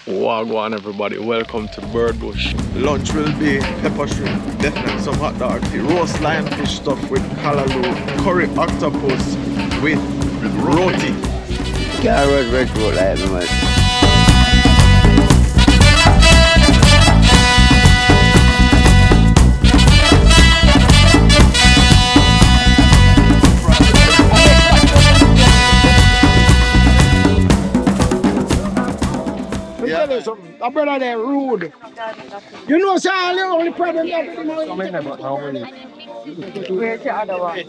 Wha Gwann, everybody, welcome to Bird Bush. Lunch will be pepper shrimp, definitely some hot dog, roast lionfish stuff with callaloo, curry octopus with roti. Carrot vegetable like me, man. A brother there rude. You know, sir, the only problem you have with Where's the other one?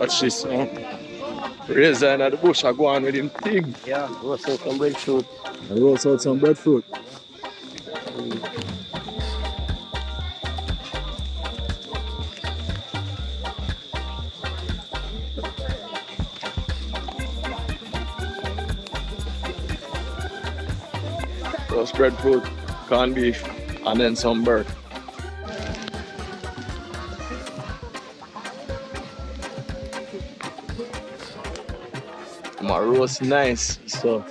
Watch this, Razor in the bush are going with him pig. Yeah, roast out some breadfruit. And roast out some breadfruit. Roast breadfruit, corned beef, and then some bird. My roast nice, so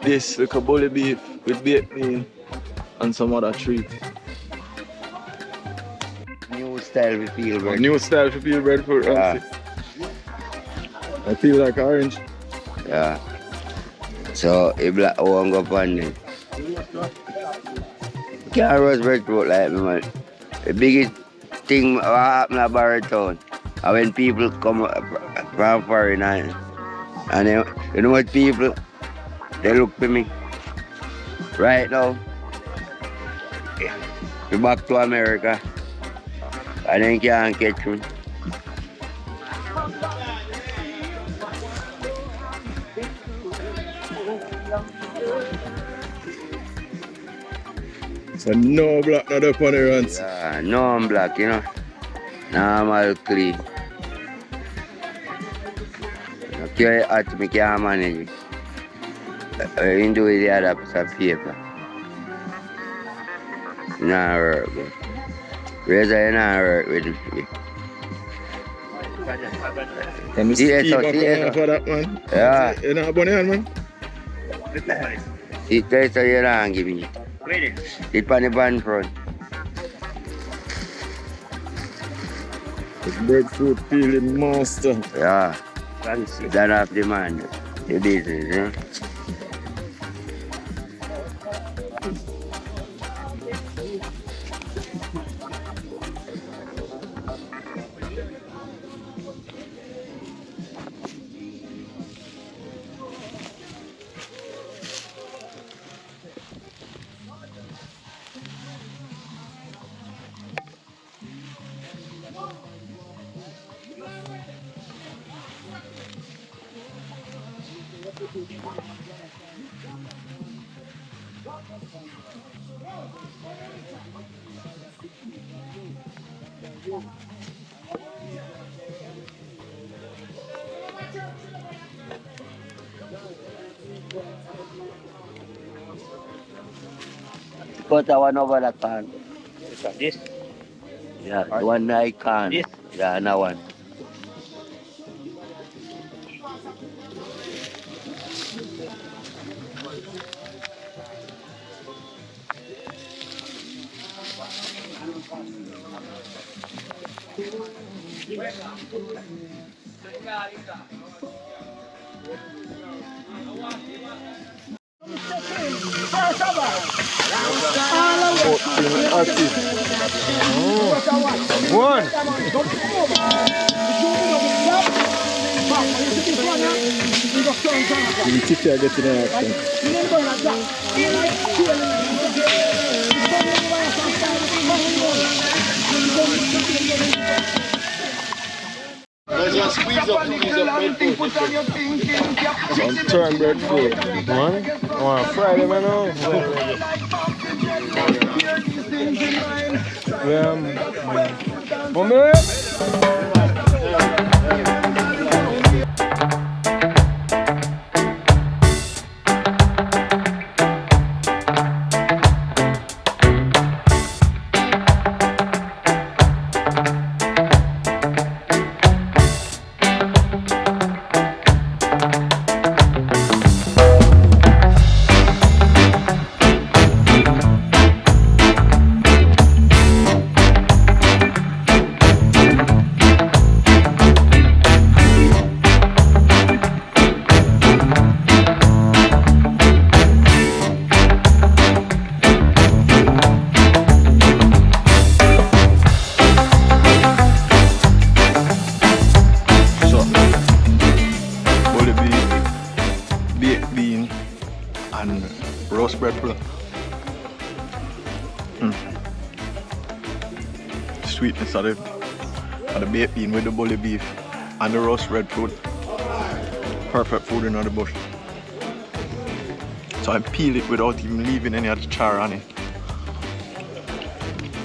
this little bully beef with baked bean and some other treat. New style we feel, bro. New style for peel breadfruit. Yeah. I feel like orange. Yeah. So, if black one go on it. Can't roast breadfruit like me, man. The biggest thing what happen at Barry Town, and when people come from foreign and you know what people, they look for me. Right now, we back to America, and they can't catch me. So no black, not up on the runs. Yeah, no I'm black, you know. Normal clean. Carry hot, me can't manage it. You do it the other piece of paper. Nah work, bro. Razor, you not work with it. Can you See see that, so, see that, for that, man? Yeah. You know bunny hand, man? Sit there so you don't give me. Sit on the band front. The breadfruit peeling master. Yeah. That off the man. The business, you know. Put that one over the can. This? Yeah, the one I can. This? Yeah, another one. One. You keep your getting in action. Some turn breadfruit. One? One Friday, man. One minute. baked bean and roast breadfruit. Sweetness of the baked bean with the bully beef and the roast breadfruit. Perfect food in the bush. So I peel it without even leaving any of the char on it.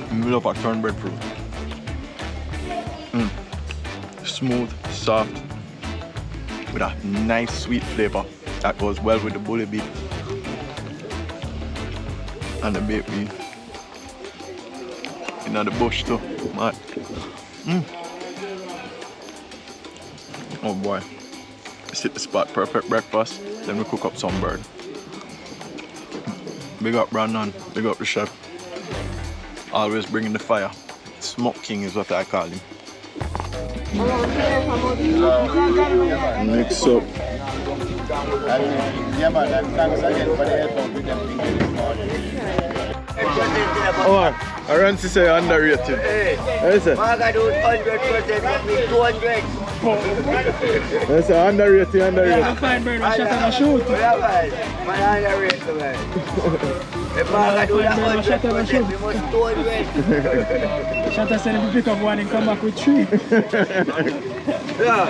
I love a turn breadfruit. Smooth, soft, with a nice sweet flavor that goes well with the bully beef and the baked bean. In the bush too, man. Oh boy, this hit the spot. Perfect breakfast. Then we cook up some bird. Big up Brandon, big up the chef. Always bringing the fire. Smoke King is what I call him. Mix up. Yeah man, and thanks again for the help out with them things this morning. Oh man, I run to say underrated. Hey, What is it? Maga do 100%, but me 200. That's underrated, underrated. Fine bird, I shot and I shoot. Yeah, man. Man, underrated, man. If Maga do that 100%, we must 200. Shot said if you pick up one and come back with 3. Yeah.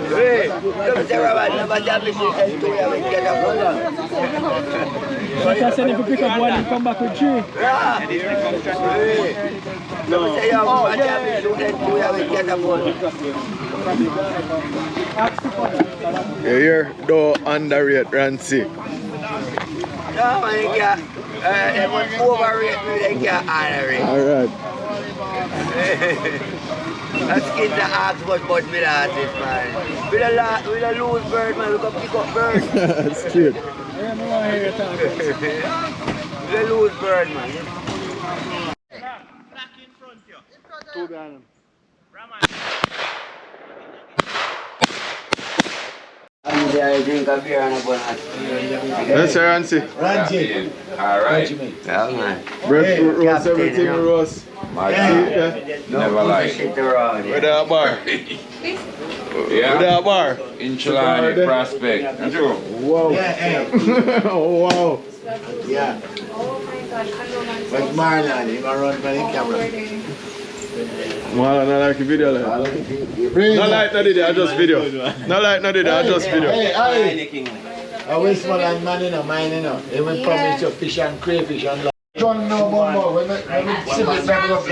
Hey, come say, Robert, never tell me she said 2, I will get a phone. Shot said if you pick up one and come back with 3. Yeah. Hey. Come say, yeah, man, tell me she said 2, I will get a phone. You hear? Though underrated Rancy. No, man, you can't. They must overrate me, they can't underrate. Alright. That's kids that ask much about me artist, man. We don't lose bird, man. We can pick up bird. That's cute. I don't know why you're talking. We don't lose bird, man. Two gallon. I drink a beer and a bonnet. Yes, sir, Rancy. Ranchi. Alright. Yeah, man. Breadfruit roast, Captain, everything you know. roast. Never like shit around With here. a bar. Yeah, With a bar. in Chilani, Prospect. Wow. Oh, wow. Yeah. But Marlon, you gonna run by the camera. Marlon, I like the video. Like. No like no did I just video. No like no did I just video. Hey, I Westmoreland man, you know, mine, you know. They went promise you fish and crayfish and John no more. When we sip it back up.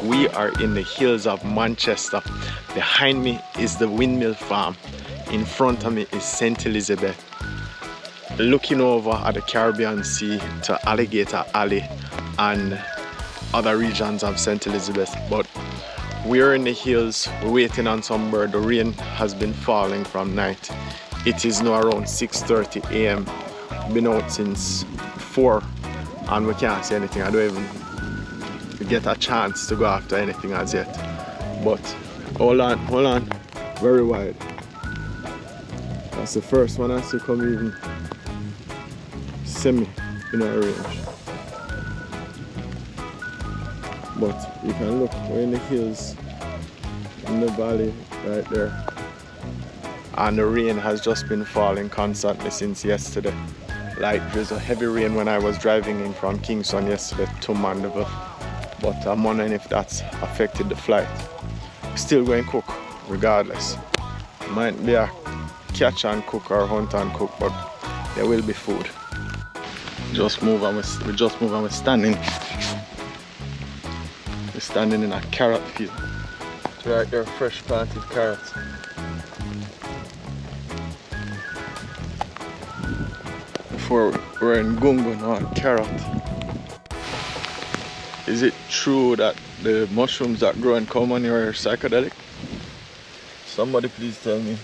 We are in the hills of Manchester. Behind me is the windmill farm. In front of me is St. Elizabeth. Looking over at the Caribbean Sea to Alligator Alley and other regions of St. Elizabeth. But we're in the hills waiting on some bird. The rain has been falling from night. It is now around 6:30 a.m. Been out since 4 and we can't see anything. I don't even get a chance to go after anything as yet. But hold on, very wide. That's the first one I see come even semi in our range. But you can look, we're in the hills, in the valley right there. And the rain has just been falling constantly since yesterday. Light drizzle, heavy rain when I was driving in from Kingston yesterday to Mandeville. But I'm wondering if that's affected the flight. Still going to cook, regardless. Might be a catch and cook or hunt and cook, but there will be food. We just move and we're standing. We're standing in a carrot field. It's right there, fresh planted carrots. Before we're in Gungo now, carrot. Is it true that the mushrooms that grow in Komani are psychedelic? Somebody please tell me.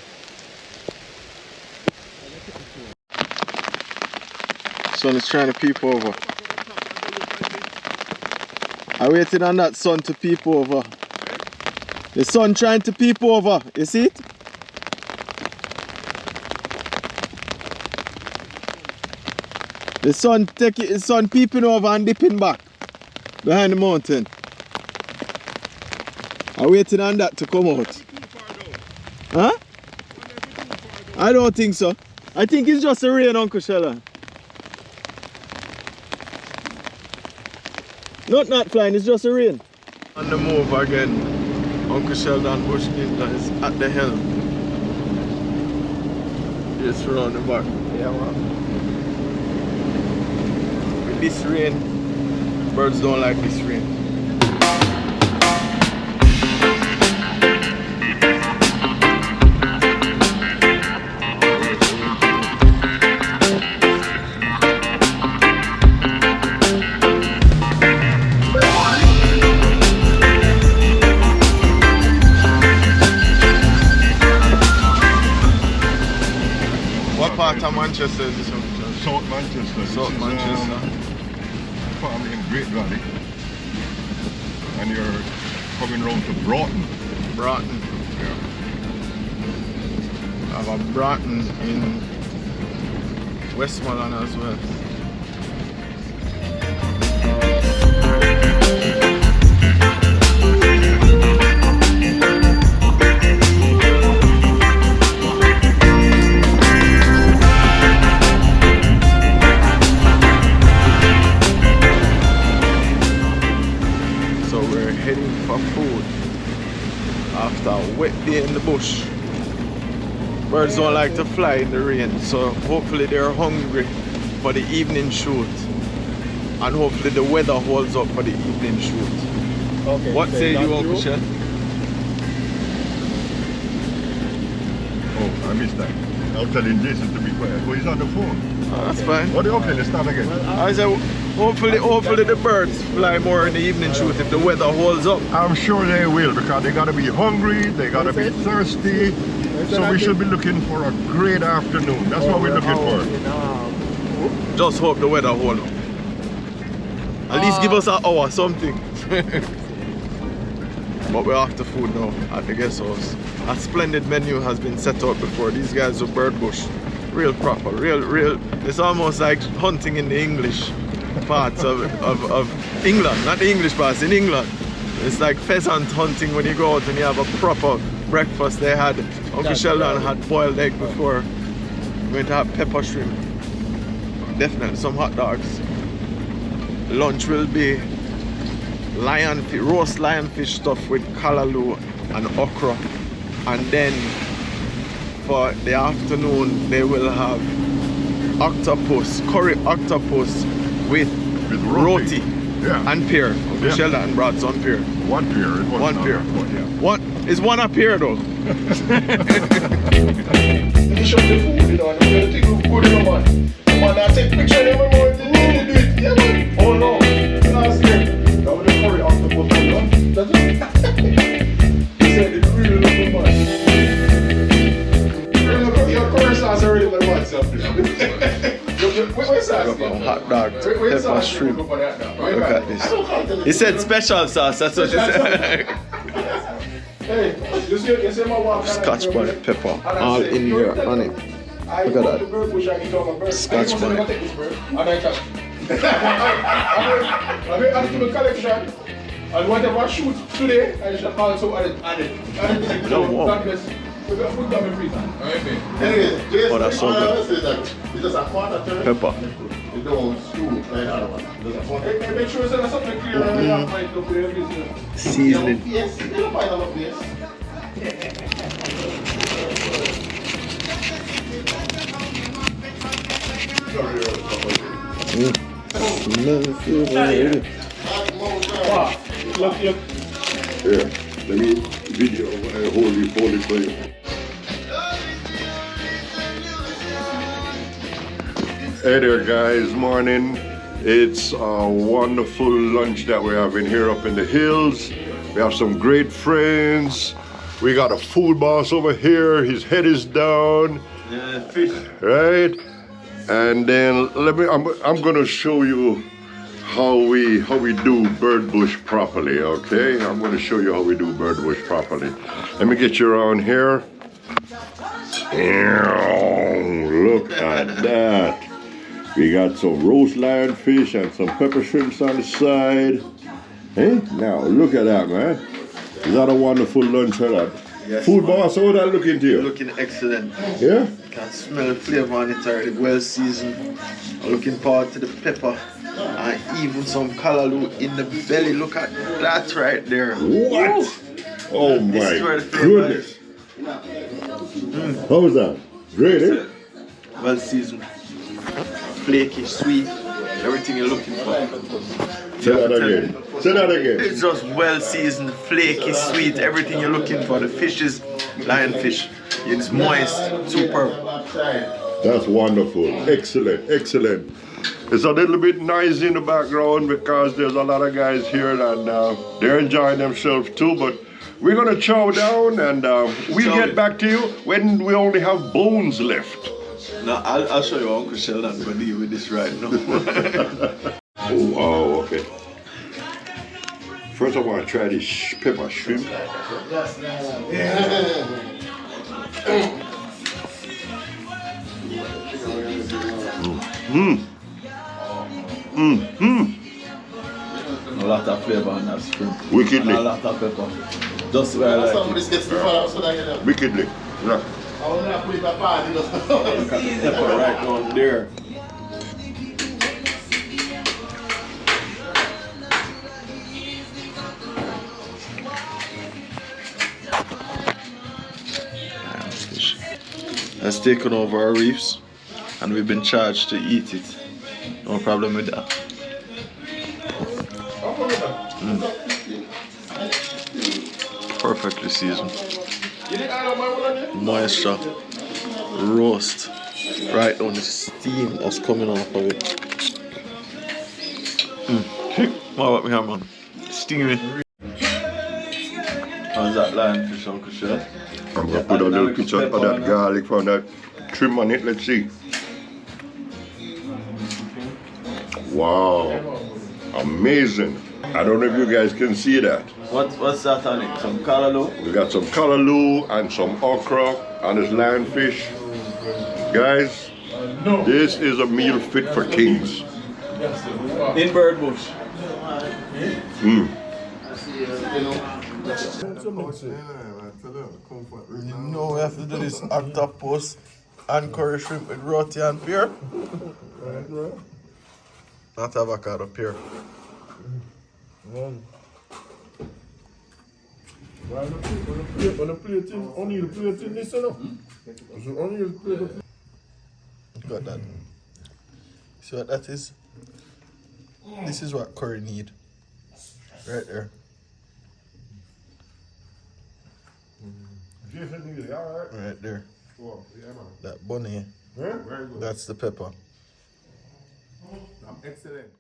Sun is trying to peep over. I waited on that sun to peep over. The sun trying to peep over. You see it? The sun peeping over and dipping back behind the mountain. I'm waiting on that to come out. Huh? I don't think so. I think it's just a rain, Uncle Sheldon. Not flying, it's just a rain. On the move again. Uncle Sheldon Bush Ninja is at the helm. Just round the back. Yeah, man. With this rain, birds don't like this rain. Part of Manchester is this one? South Manchester. South Manchester. Farming in Great Valley. And you're coming round to Broughton. Broughton. Yeah. I have a Broughton in Westmoreland as well. Heading for food after a wet day in the bush. Birds don't like to fly in the rain, so hopefully they're hungry for the evening shoot, and hopefully the weather holds up for the evening shoot. Okay. What say you, Uncle Shell? Oh, I missed that. I was telling Jason to be quiet. Oh, he's on the phone. Oh, that's fine. Okay, let's start again. I said, hopefully the birds fly more in the evening shoot if the weather holds up. I'm sure they will, because they gotta be hungry, they gotta be thirsty. So we should be looking for a great afternoon. That's what we're looking for. Just hope the weather holds up. At least give us an hour, something. But we're after food now at the guest house. A splendid menu has been set out before. These guys are bird bush. Real proper, real. It's almost like hunting in the English parts of England. Not the English parts, in England. It's like pheasant hunting when you go out and you have a proper breakfast. They had, Uncle Sheldon had boiled egg before. We're going to have pepper shrimp. Definitely some hot dogs. Lunch will be roast lionfish stuff with callaloo and okra. And then for the afternoon they will have curry octopus with roti and pear. Uncle Sheldon brought some pear. One pear. One pear. What is one a pear though? You show the food, you know, and you think you good, you know, man. Man, I take picture of them, man, you need to do it. Yeah, man. Oh no, you're not scared. That was the curry octopus, you know. That's it. He said it's really looking man. Your curry sauce already on WhatsApp. Where's that? Hot dog, pepper shrimp. Look at this. He said special sauce, that's what he said. Hey, you see my wife? Scotch bonnet pepper, all in here on it. Look at that. Scotch bonnet. I'm to the collection. And whatever I shoot today, I shall also add it. No more. We're going to put them in freezer. Oh, that's so good. Pepper. Make sure there's something clear and we have right up there. Seasoning. Yes, you don't find all of this. Look. Here, let me video hold it for you. Hey there guys, morning. It's a wonderful lunch that we're having here up in the hills. We have some great friends. We got a food boss over here, his head is down. Yeah, fish. Right? And then I'm gonna show you how we do bird bush properly, okay? I'm gonna show you how we do bird bush properly. Let me get you around here. Look at that. We got some roast lionfish and some pepper shrimps on the side. Hey, now look at that, man. Is that a wonderful lunch or that? Yes, Food man. boss, how that looking to you? Looking excellent. Yeah? Can smell the flavor on it already, well seasoned. I'm looking forward to the pepper and even some callaloo in the belly. Look at that right there. What? Oh my This is where the flavor goodness. How was that? Great, eh? Well seasoned, flaky, sweet, everything you're looking for. Say that again. Say that again. It's just well seasoned, flaky, sweet, everything you're looking for. The fish is lionfish. It's moist, superb. That's wonderful. Excellent, excellent. It's a little bit noisy in the background because there's a lot of guys here and they're enjoying themselves too, but we're gonna chow down and we'll get back to you when we only have bones left. Now, I'll show you Uncle Sheldon gonna deal with this right now. Oh, wow, okay. First I want to try this pepper shrimp. A lot of flavor on that shrimp. Wickedly. And a lot of pepper. Just where I like it. Wickedly. Yeah. Look at the pepper right down there. Has taken over our reefs and we've been charged to eat it. No problem with that. Perfectly seasoned. Moisture, roast, right on the steam that's coming off of it. What about me here, man? Steaming. How's that lionfish, Uncle Shell? I'm gonna put a little picture of that garlic from that trim on it. Let's see. Wow, amazing. I don't know if you guys can see that. What's that on it? Some callaloo? We got some callaloo and some okra and this lionfish. Guys, this is a meal fit for kings. In Birdbush. You know we have to do this octopus and curry shrimp with roti and pear. Not avocado, pear. Got that. See what that is? This is what curry need. Right there. Right there. That bunny. That's the pepper. Excellent.